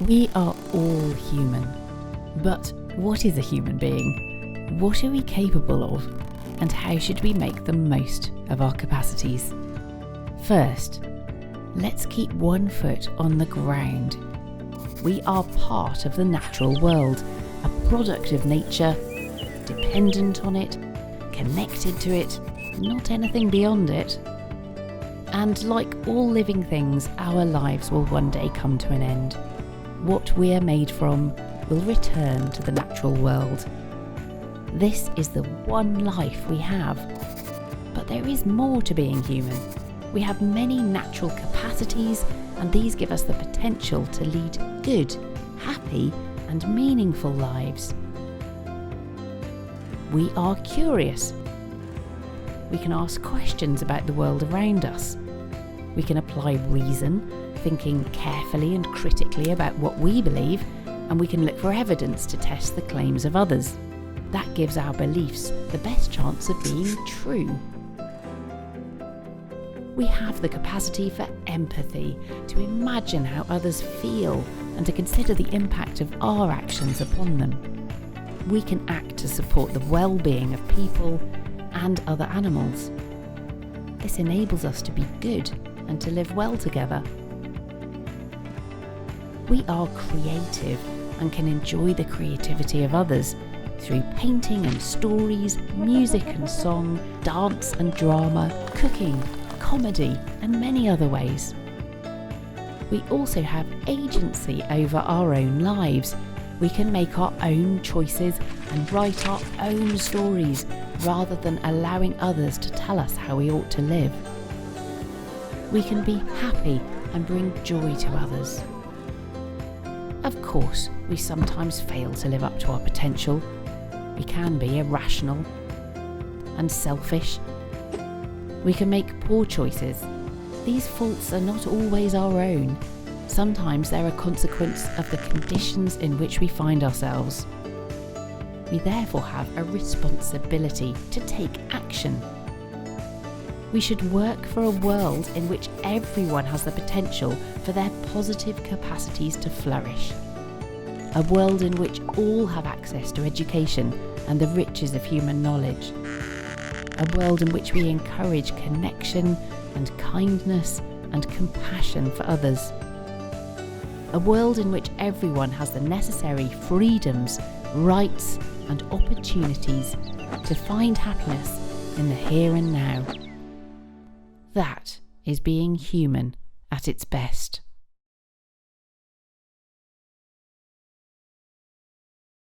We are all human. But what is a human being? What are we capable of? And how should we make the most of our capacities? First, let's keep one foot on the ground. We are part of the natural world, a product of nature, dependent on it, connected to it, not anything beyond it. And like all living things, our lives will one day come to an end. What we are made from will return to the natural world. This is the one life we have. But there is more to being human. We have many natural capacities, and these give us the potential to lead good, happy, and meaningful lives. We are curious. We can ask questions about the world around us. We can apply reason, thinking carefully and critically about what we believe, and we can look for evidence to test the claims of others. That gives our beliefs the best chance of being true. We have the capacity for empathy, to imagine how others feel and to consider the impact of our actions upon them. We can act to support the well-being of people and other animals. This enables us to be good and to live well together. We are creative and can enjoy the creativity of others through painting and stories, music and song, dance and drama, cooking, comedy, and many other ways. We also have agency over our own lives. We can make our own choices and write our own stories rather than allowing others to tell us how we ought to live. We can be happy and bring joy to others. Of course, we sometimes fail to live up to our potential. We can be irrational and selfish. We can make poor choices. These faults are not always our own. Sometimes they're a consequence of the conditions in which we find ourselves. We therefore have a responsibility to take action. We should work for a world in which everyone has the potential for their positive capacities to flourish. A world in which all have access to education and the riches of human knowledge. A world in which we encourage connection and kindness and compassion for others. A world in which everyone has the necessary freedoms, rights, and opportunities to find happiness in the here and now. That is being human at its best.